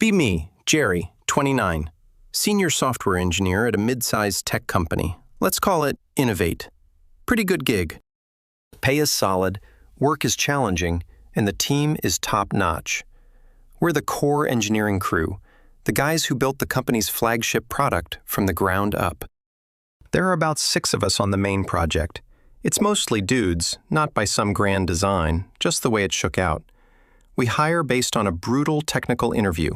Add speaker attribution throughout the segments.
Speaker 1: Be me, Jerry, 29, senior software engineer at a mid-sized tech company. Let's call it Innovate. Pretty good gig. Pay is solid, work is challenging, and the team is top-notch. We're the core engineering crew, the guys who built the company's flagship product from the ground up. There are about 6 of us on the main project. It's mostly dudes, not by some grand design, just the way it shook out. We hire based on a brutal technical interview.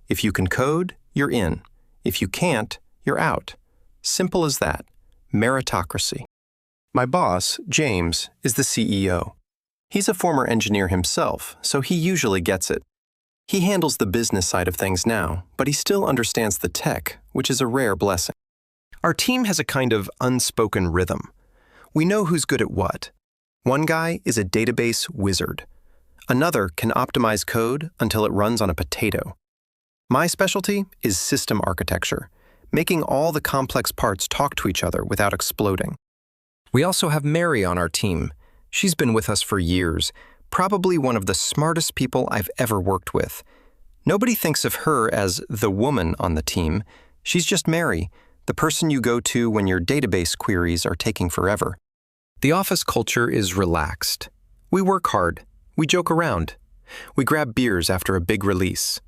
Speaker 1: If you can code, you're in. If you can't, you're out. Simple as that. Meritocracy. My boss, James, is the CEO. He's a former engineer himself, so he usually gets it. He handles the business side of things now, but he still understands the tech, which is a rare blessing. Our team has a kind of unspoken rhythm. We know who's good at what. One guy is a database wizard. Another can optimize code until it runs on a potato. My specialty is system architecture, making all the complex parts talk to each other without exploding. We also have Mary on our team. She's been with us for years, probably one of the smartest people I've ever worked with. Nobody thinks of her as the woman on the team. She's just Mary, the person you go to when your database queries are taking forever. The office culture is relaxed. We work hard. We joke around. We grab beers after a big release.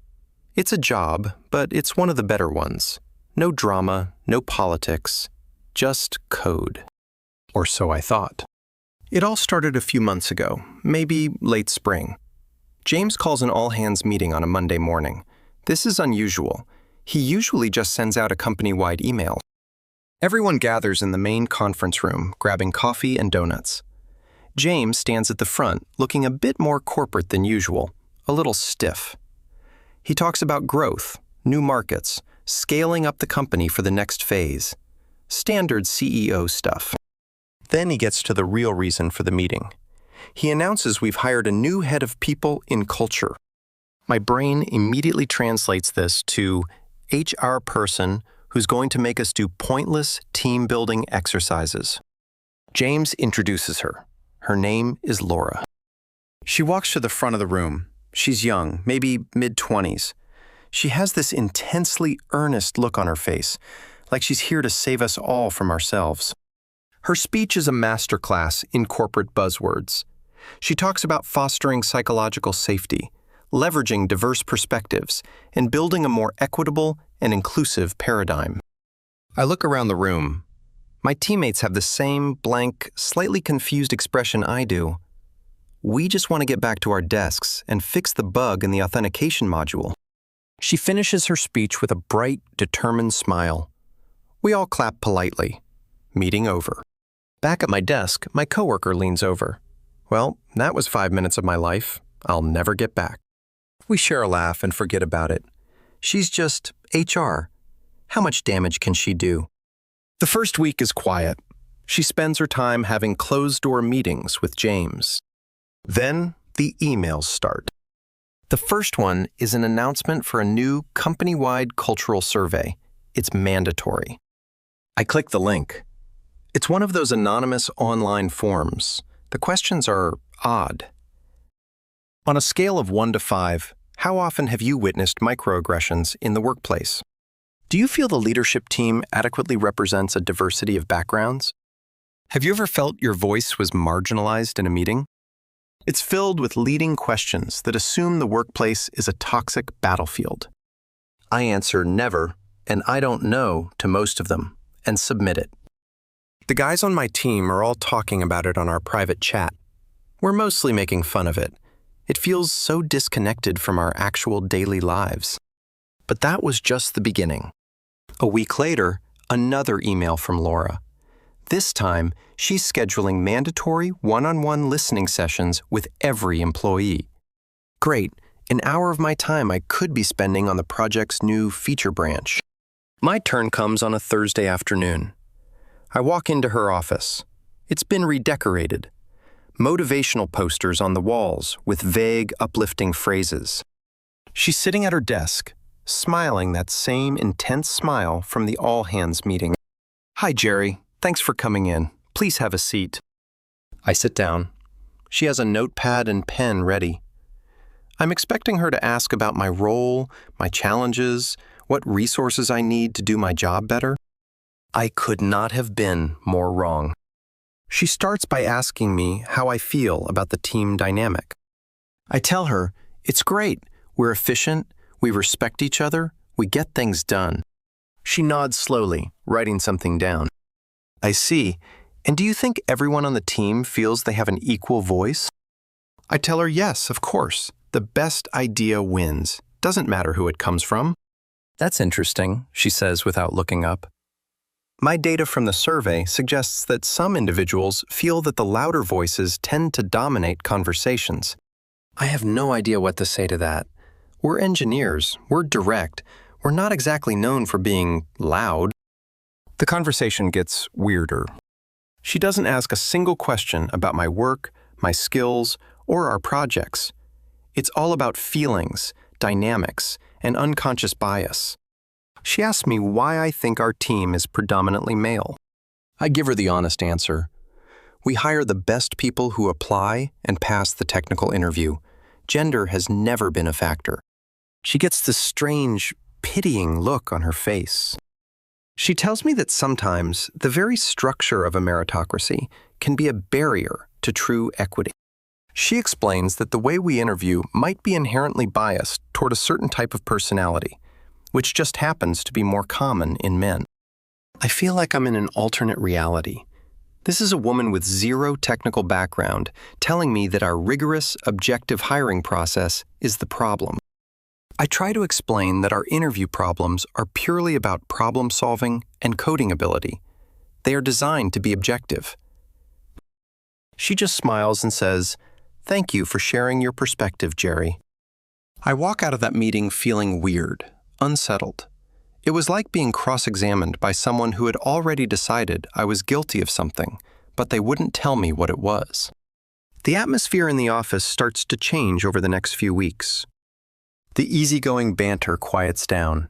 Speaker 1: It's a job, but it's one of the better ones. No drama, no politics, just code. Or so I thought. It all started a few months ago, maybe late spring. James calls an all-hands meeting on a Monday morning. This is unusual. He usually just sends out a company-wide email. Everyone gathers in the main conference room, grabbing coffee and donuts. James stands at the front, looking a bit more corporate than usual, a little stiff. He talks about growth, new markets, scaling up the company for the next phase. Standard CEO stuff. Then he gets to the real reason for the meeting. He announces we've hired a new head of people in culture. My brain immediately translates this to HR person who's going to make us do pointless team-building exercises. James introduces her. Her name is Laura. She walks to the front of the room. She's young, maybe mid-20s. She has this intensely earnest look on her face, like she's here to save us all from ourselves. Her speech is a masterclass in corporate buzzwords. She talks about fostering psychological safety, leveraging diverse perspectives, and building a more equitable and inclusive paradigm. I look around the room. My teammates have the same blank, slightly confused expression I do. We just want to get back to our desks and fix the bug in the authentication module. She finishes her speech with a bright, determined smile. We all clap politely. Meeting over. Back at my desk, my coworker leans over. Well, that was 5 minutes of my life. I'll never get back. We share a laugh and forget about it. She's just HR. How much damage can she do? The first week is quiet. She spends her time having closed-door meetings with James. Then the emails start. The first one is an announcement for a new company-wide cultural survey. It's mandatory. I click the link. It's one of those anonymous online forms. The questions are odd. On a scale of 1 to 5, how often have you witnessed microaggressions in the workplace? Do you feel the leadership team adequately represents a diversity of backgrounds? Have you ever felt your voice was marginalized in a meeting? It's filled with leading questions that assume the workplace is a toxic battlefield. I answer never, and I don't know to most of them, and submit it. The guys on my team are all talking about it on our private chat. We're mostly making fun of it. It feels so disconnected from our actual daily lives. But that was just the beginning. A week later, another email from Laura. This time, she's scheduling mandatory one-on-one listening sessions with every employee. Great, an hour of my time I could be spending on the project's new feature branch. My turn comes on a Thursday afternoon. I walk into her office. It's been redecorated. Motivational posters on the walls with vague, uplifting phrases. She's sitting at her desk, smiling that same intense smile from the all-hands meeting. Hi, Jerry. Thanks for coming in. Please have a seat. I sit down. She has a notepad and pen ready. I'm expecting her to ask about my role, my challenges, what resources I need to do my job better. I could not have been more wrong. She starts by asking me how I feel about the team dynamic. I tell her, it's great, we're efficient, we respect each other, we get things done. She nods slowly, writing something down. I see. And do you think everyone on the team feels they have an equal voice? I tell her, yes, of course. The best idea wins. Doesn't matter who it comes from. That's interesting, she says without looking up. My data from the survey suggests that some individuals feel that the louder voices tend to dominate conversations. I have no idea what to say to that. We're engineers, we're direct, we're not exactly known for being loud. The conversation gets weirder. She doesn't ask a single question about my work, my skills, or our projects. It's all about feelings, dynamics, and unconscious bias. She asks me why I think our team is predominantly male. I give her the honest answer. We hire the best people who apply and pass the technical interview. Gender has never been a factor. She gets this strange, pitying look on her face. She tells me that sometimes the very structure of a meritocracy can be a barrier to true equity. She explains that the way we interview might be inherently biased toward a certain type of personality, which just happens to be more common in men. I feel like I'm in an alternate reality. This is a woman with zero technical background telling me that our rigorous, objective hiring process is the problem. I try to explain that our interview problems are purely about problem solving and coding ability. They are designed to be objective. She just smiles and says, "Thank you for sharing your perspective, Jerry." I walk out of that meeting feeling weird, unsettled. It was like being cross-examined by someone who had already decided I was guilty of something, but they wouldn't tell me what it was. The atmosphere in the office starts to change over the next few weeks. The easygoing banter quiets down.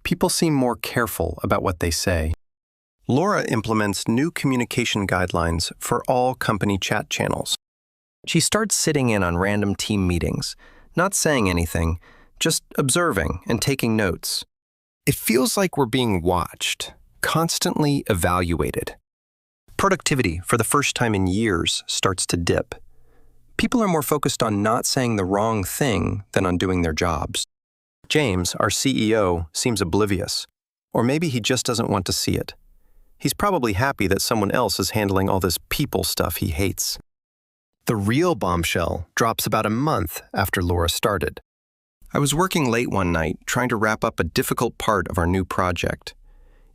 Speaker 1: People seem more careful about what they say. Laura implements new communication guidelines for all company chat channels. She starts sitting in on random team meetings, not saying anything, just observing and taking notes. It feels like we're being watched, constantly evaluated. Productivity, for the first time in years, starts to dip. People are more focused on not saying the wrong thing than on doing their jobs. James, our CEO, seems oblivious, or maybe he just doesn't want to see it. He's probably happy that someone else is handling all this people stuff he hates. The real bombshell drops about a month after Laura started. I was working late one night trying to wrap up a difficult part of our new project.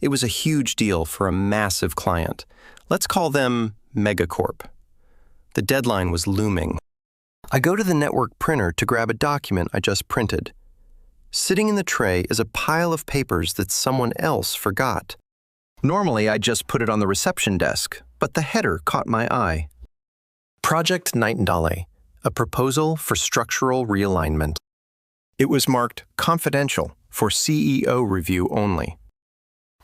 Speaker 1: It was a huge deal for a massive client. Let's call them Megacorp. The deadline was looming. I go to the network printer to grab a document I just printed. Sitting in the tray is a pile of papers that someone else forgot. Normally, I'd just put it on the reception desk, but the header caught my eye. Project Nightingale, a proposal for structural realignment. It was marked confidential for CEO review only.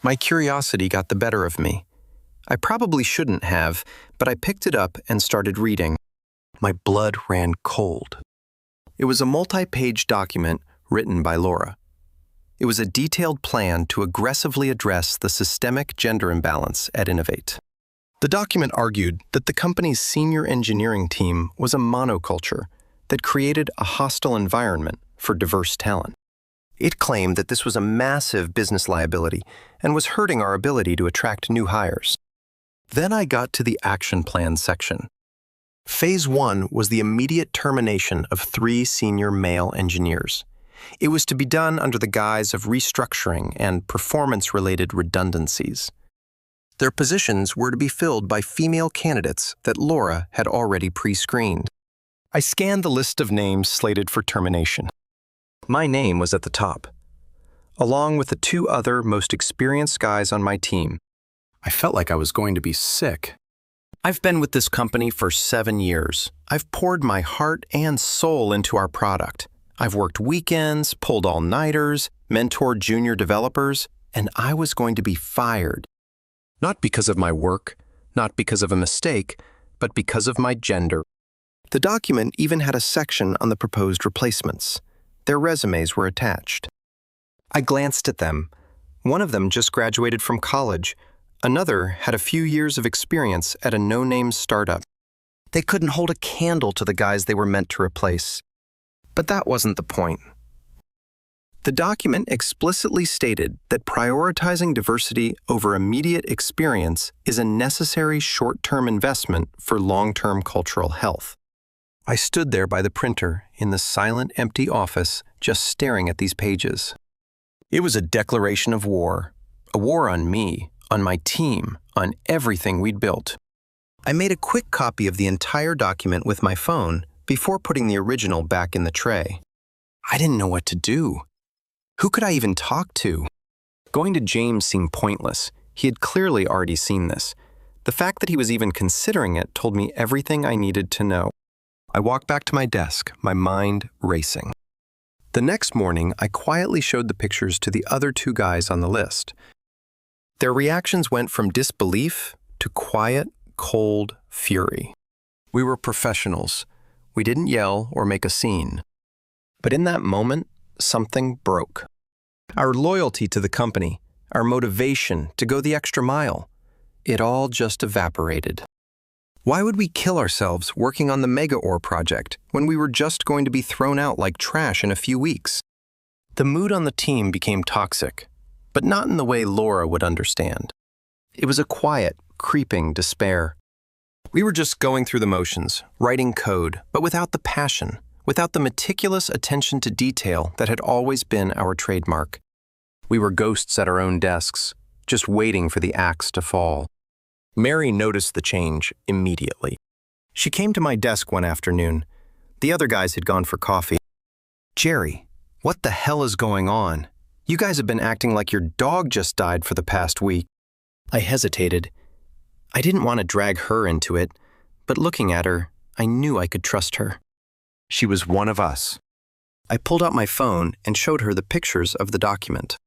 Speaker 1: My curiosity got the better of me. I probably shouldn't have, but I picked it up and started reading. My blood ran cold. It was a multi-page document written by Laura. It was a detailed plan to aggressively address the systemic gender imbalance at Innovate. The document argued that the company's senior engineering team was a monoculture that created a hostile environment for diverse talent. It claimed that this was a massive business liability and was hurting our ability to attract new hires. Then I got to the action plan section. Phase 1 was the immediate termination of 3 senior male engineers. It was to be done under the guise of restructuring and performance-related redundancies. Their positions were to be filled by female candidates that Laura had already pre-screened. I scanned the list of names slated for termination. My name was at the top, along with the 2 other most experienced guys on my team. I felt like I was going to be sick. I've been with this company for 7 years. I've poured my heart and soul into our product. I've worked weekends, pulled all-nighters, mentored junior developers, and I was going to be fired. Not because of my work, not because of a mistake, but because of my gender. The document even had a section on the proposed replacements. Their resumes were attached. I glanced at them. One of them just graduated from college. Another had a few years of experience at a no-name startup. They couldn't hold a candle to the guys they were meant to replace. But that wasn't the point. The document explicitly stated that prioritizing diversity over immediate experience is a necessary short-term investment for long-term cultural health. I stood there by the printer in the silent, empty office, just staring at these pages. It was a declaration of war. A war on me, on my team, on everything we'd built. I made a quick copy of the entire document with my phone before putting the original back in the tray. I didn't know what to do. Who could I even talk to? Going to James seemed pointless. He had clearly already seen this. The fact that he was even considering it told me everything I needed to know. I walked back to my desk, my mind racing. The next morning, I quietly showed the pictures to the other two guys on the list. Their reactions went from disbelief to quiet, cold fury. We were professionals. We didn't yell or make a scene. But in that moment, something broke. Our loyalty to the company, our motivation to go the extra mile, it all just evaporated. Why would we kill ourselves working on the Mega-Ore project when we were just going to be thrown out like trash in a few weeks? The mood on the team became toxic, but not in the way Laura would understand. It was a quiet, creeping despair. We were just going through the motions, writing code, but without the passion, without the meticulous attention to detail that had always been our trademark. We were ghosts at our own desks, just waiting for the axe to fall. Mary noticed the change immediately. She came to my desk one afternoon. The other guys had gone for coffee. "Jerry, what the hell is going on? You guys have been acting like your dog just died for the past week." I hesitated. I didn't want to drag her into it, but looking at her, I knew I could trust her. She was one of us. I pulled out my phone and showed her the pictures of the document.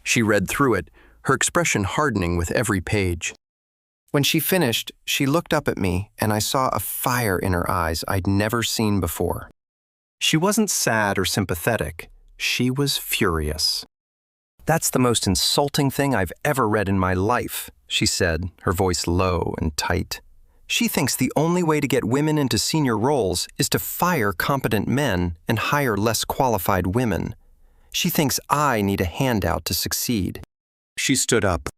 Speaker 1: She read through it, her expression hardening with every page. When she finished, she looked up at me, and I saw a fire in her eyes I'd never seen before. She wasn't sad or sympathetic. She was furious. "That's the most insulting thing I've ever read in my life," she said, her voice low and tight. "She thinks the only way to get women into senior roles is to fire competent men and hire less qualified women. She thinks I need a handout to succeed." She stood up.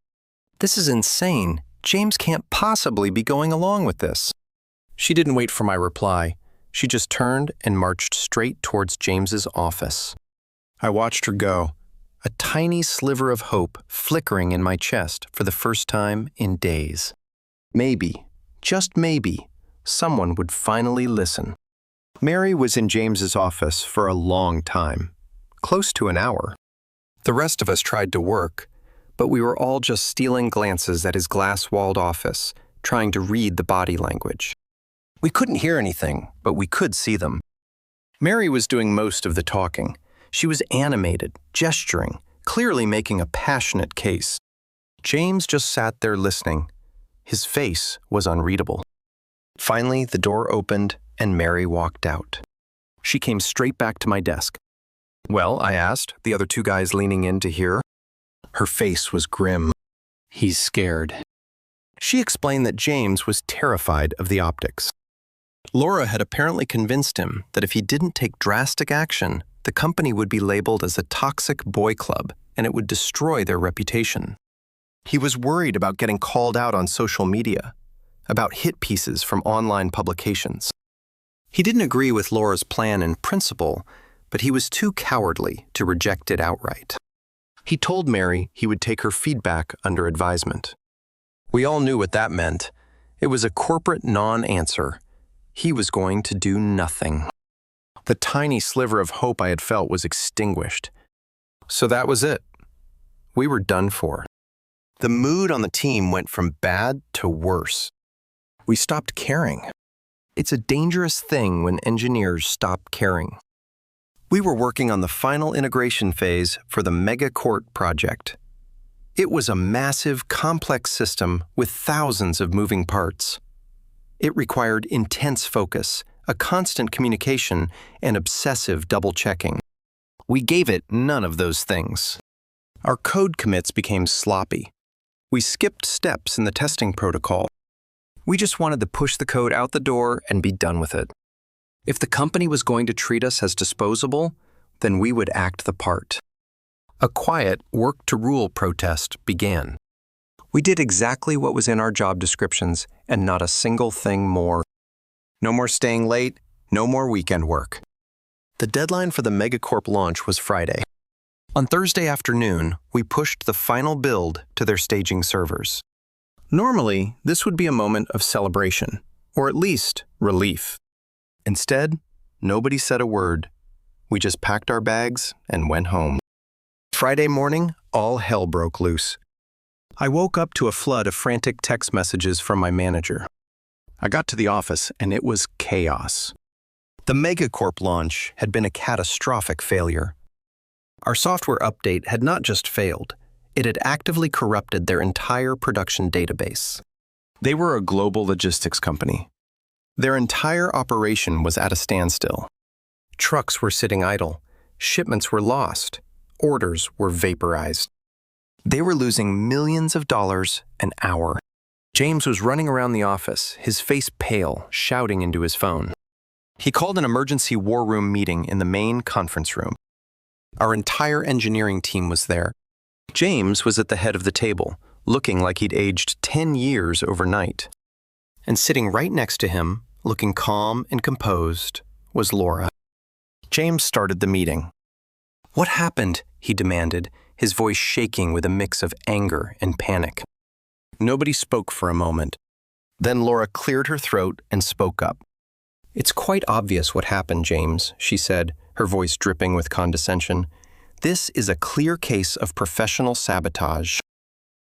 Speaker 1: "This is insane. James can't possibly be going along with this." She didn't wait for my reply. She just turned and marched straight towards James's office. I watched her go, a tiny sliver of hope flickering in my chest for the first time in days. Maybe, just maybe, someone would finally listen. Mary was in James's office for a long time, close to an hour. The rest of us tried to work, but we were all just stealing glances at his glass-walled office, trying to read the body language. We couldn't hear anything, but we could see them. Mary was doing most of the talking. She was animated, gesturing, clearly making a passionate case. James just sat there listening. His face was unreadable. Finally, the door opened and Mary walked out. She came straight back to my desk. "Well," I asked, the other two guys leaning in to hear. Her face was grim. "He's scared." She explained that James was terrified of the optics. Laura had apparently convinced him that if he didn't take drastic action, the company would be labeled as a toxic boy club and it would destroy their reputation. He was worried about getting called out on social media, about hit pieces from online publications. He didn't agree with Laura's plan in principle, but he was too cowardly to reject it outright. He told Mary he would take her feedback under advisement. We all knew what that meant. It was a corporate non-answer. He was going to do nothing. The tiny sliver of hope I had felt was extinguished. So that was it. We were done for. The mood on the team went from bad to worse. We stopped caring. It's a dangerous thing when engineers stop caring. We were working on the final integration phase for the Mega-Core project. It was a massive, complex system with thousands of moving parts. It required intense focus, a constant communication, and obsessive double-checking. We gave it none of those things. Our code commits became sloppy. We skipped steps in the testing protocol. We just wanted to push the code out the door and be done with it. If the company was going to treat us as disposable, then we would act the part. A quiet work-to-rule protest began. We did exactly what was in our job descriptions and not a single thing more. No more staying late, no more weekend work. The deadline for the Megacorp launch was Friday. On Thursday afternoon, we pushed the final build to their staging servers. Normally, this would be a moment of celebration, or at least relief. Instead, nobody said a word. We just packed our bags and went home. Friday morning, all hell broke loose. I woke up to a flood of frantic text messages from my manager. I got to the office and it was chaos. The Megacorp launch had been a catastrophic failure. Our software update had not just failed, it had actively corrupted their entire production database. They were a global logistics company. Their entire operation was at a standstill. Trucks were sitting idle, shipments were lost, orders were vaporized. They were losing millions of dollars an hour. James was running around the office, his face pale, shouting into his phone. He called an emergency war room meeting in the main conference room. Our entire engineering team was there. James was at the head of the table, looking like he'd aged 10 years overnight. And sitting right next to him, looking calm and composed, was Laura. James started the meeting. "What happened?" he demanded, his voice shaking with a mix of anger and panic. Nobody spoke for a moment. Then Laura cleared her throat and spoke up. "It's quite obvious what happened, James," she said, her voice dripping with condescension. "This is a clear case of professional sabotage."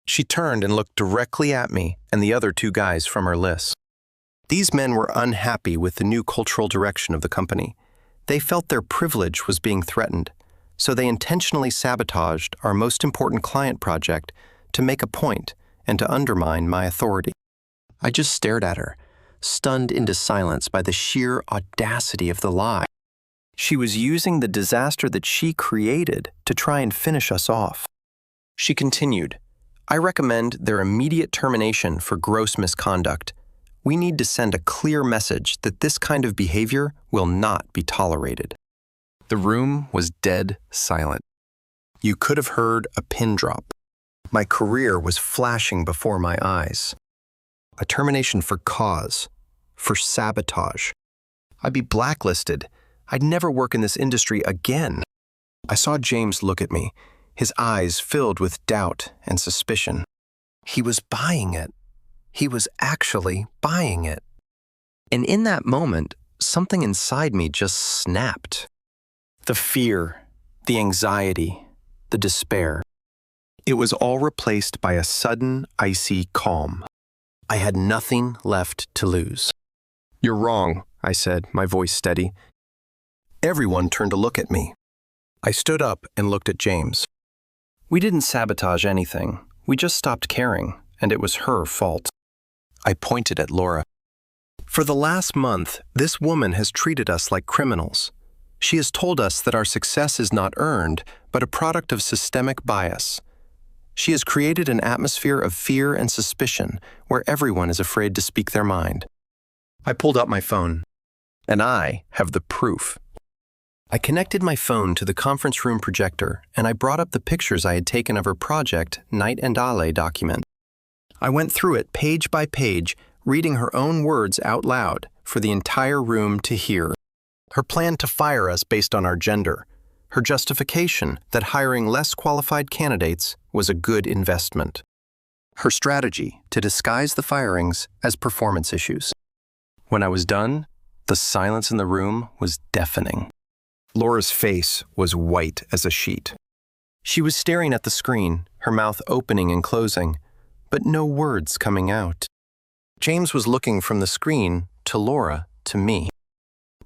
Speaker 1: She turned and looked directly at me and the other two guys from her list. These men were unhappy with the new cultural direction of the company. They felt their privilege was being threatened, so they intentionally sabotaged our most important client project to make a point and to undermine my authority. I just stared at her, stunned into silence by the sheer audacity of the lie. She was using the disaster that she created to try and finish us off. She continued, "I recommend their immediate termination for gross misconduct. We need to send a clear message that this kind of behavior will not be tolerated." The room was dead silent. You could have heard a pin drop. My career was flashing before my eyes. A termination for cause, for sabotage. I'd be blacklisted. I'd never work in this industry again. I saw James look at me, his eyes filled with doubt and suspicion. He was buying it. He was actually buying it. And in that moment, something inside me just snapped. The fear, the anxiety, the despair. It was all replaced by a sudden, icy calm. I had nothing left to lose. "You're wrong," I said, my voice steady. Everyone turned to look at me. I stood up and looked at James. "We didn't sabotage anything. We just stopped caring, and it was her fault." I pointed at Laura. "For the last month, this woman has treated us like criminals. She has told us that our success is not earned, but a product of systemic bias. She has created an atmosphere of fear and suspicion where everyone is afraid to speak their mind." I pulled out my phone, and I have the proof. I connected my phone to the conference room projector, and I brought up the pictures I had taken of her project, Night and Ale document. I went through it page by page, reading her own words out loud for the entire room to hear. Her plan to fire us based on our gender, her justification that hiring less qualified candidates was a good investment, her strategy to disguise the firings as performance issues. When I was done, the silence in the room was deafening. Laura's face was white as a sheet. She was staring at the screen, her mouth opening and closing, but no words coming out. James was looking from the screen to Laura to me.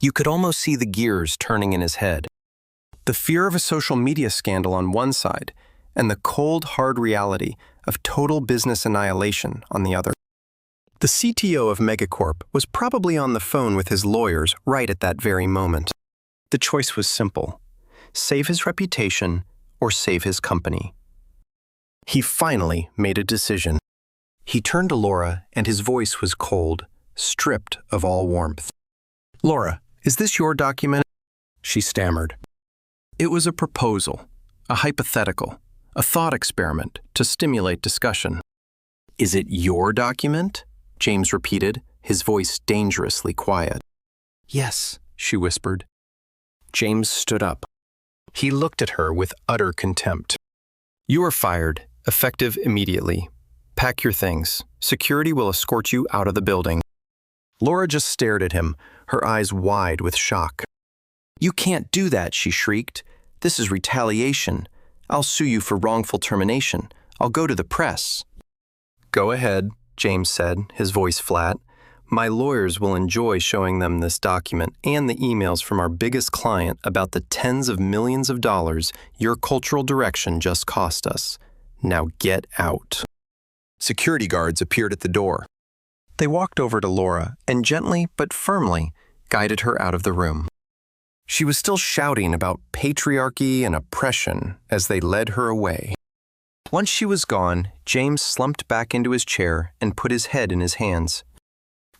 Speaker 1: You could almost see the gears turning in his head. The fear of a social media scandal on one side, and the cold, hard reality of total business annihilation on the other. The CTO of Megacorp was probably on the phone with his lawyers right at that very moment. The choice was simple: save his reputation or save his company. He finally made a decision. He turned to Laura, and his voice was cold, stripped of all warmth. "Laura, is this your document?" She stammered. It was a proposal, a hypothetical, a thought experiment to stimulate discussion. "Is it your document?" James repeated, his voice dangerously quiet. "Yes," she whispered. James stood up. He looked at her with utter contempt. "You are fired, effective immediately. Pack your things. Security will escort you out of the building." Laura just stared at him, her eyes wide with shock. "You can't do that," she shrieked. "This is retaliation. I'll sue you for wrongful termination. I'll go to the press." "Go ahead," James said, his voice flat. "My lawyers will enjoy showing them this document and the emails from our biggest client about the tens of millions of dollars your cultural direction just cost us. Now get out." Security guards appeared at the door. They walked over to Laura and gently but firmly guided her out of the room. She was still shouting about patriarchy and oppression as they led her away. Once she was gone, James slumped back into his chair and put his head in his hands.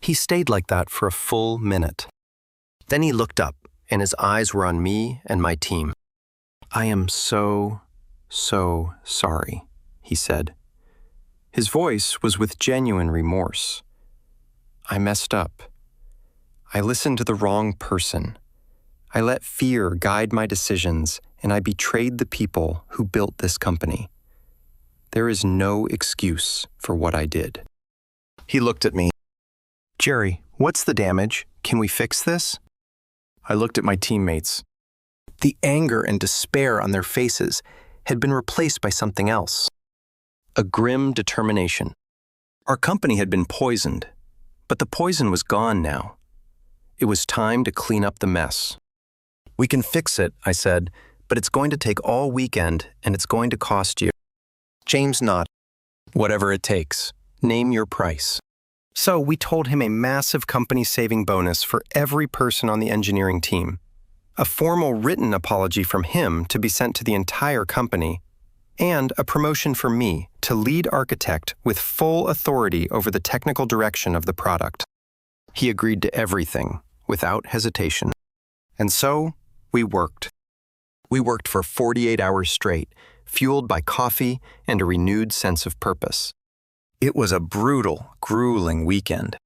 Speaker 1: He stayed like that for a full minute. Then he looked up, and his eyes were on me and my team. "I am so sorry," he said. His voice was with genuine remorse. "I messed up. I listened to the wrong person. I let fear guide my decisions, and I betrayed the people who built this company. There is no excuse for what I did." He looked at me. "Jerry, what's the damage? Can we fix this?" I looked at my teammates. The anger and despair on their faces had been replaced by something else. A grim determination. Our company had been poisoned, but the poison was gone now. It was time to clean up the mess. "We can fix it," I said, "but it's going to take all weekend, and it's going to cost you." James nodded. "Whatever it takes. Name your price." So we told him a massive company-saving bonus for every person on the engineering team, a formal written apology from him to be sent to the entire company, and a promotion for me to lead architect with full authority over the technical direction of the product. He agreed to everything, without hesitation. And so, we worked. We worked for 48 hours straight, fueled by coffee and a renewed sense of purpose. It was a brutal, grueling weekend.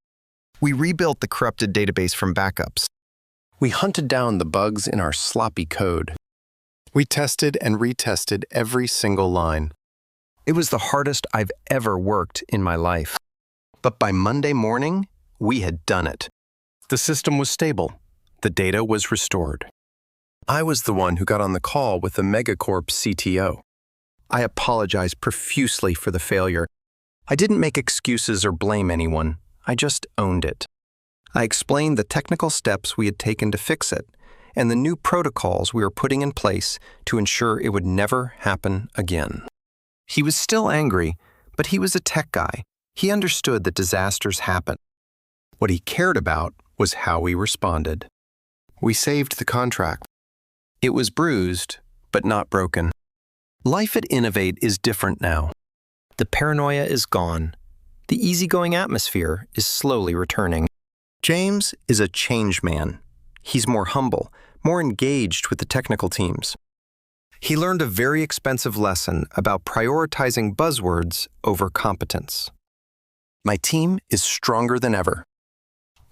Speaker 1: We rebuilt the corrupted database from backups. We hunted down the bugs in our sloppy code. We tested and retested every single line. It was the hardest I've ever worked in my life. But by Monday morning, we had done it. The system was stable. The data was restored. I was the one who got on the call with the Megacorp CTO. I apologized profusely for the failure. I didn't make excuses or blame anyone. I just owned it. I explained the technical steps we had taken to fix it, and the new protocols we were putting in place to ensure it would never happen again. He was still angry, but he was a tech guy. He understood that disasters happen. What he cared about was how we responded. We saved the contract. It was bruised, but not broken. Life at Innovate is different now. The paranoia is gone. The easygoing atmosphere is slowly returning. James is a change man. He's more humble, more engaged with the technical teams. He learned a very expensive lesson about prioritizing buzzwords over competence. My team is stronger than ever.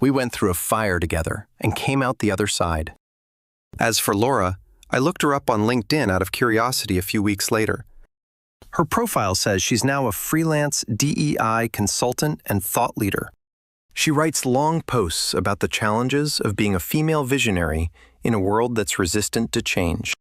Speaker 1: We went through a fire together and came out the other side. As for Laura, I looked her up on LinkedIn out of curiosity a few weeks later. Her profile says she's now a freelance DEI consultant and thought leader. She writes long posts about the challenges of being a female visionary in a world that's resistant to change.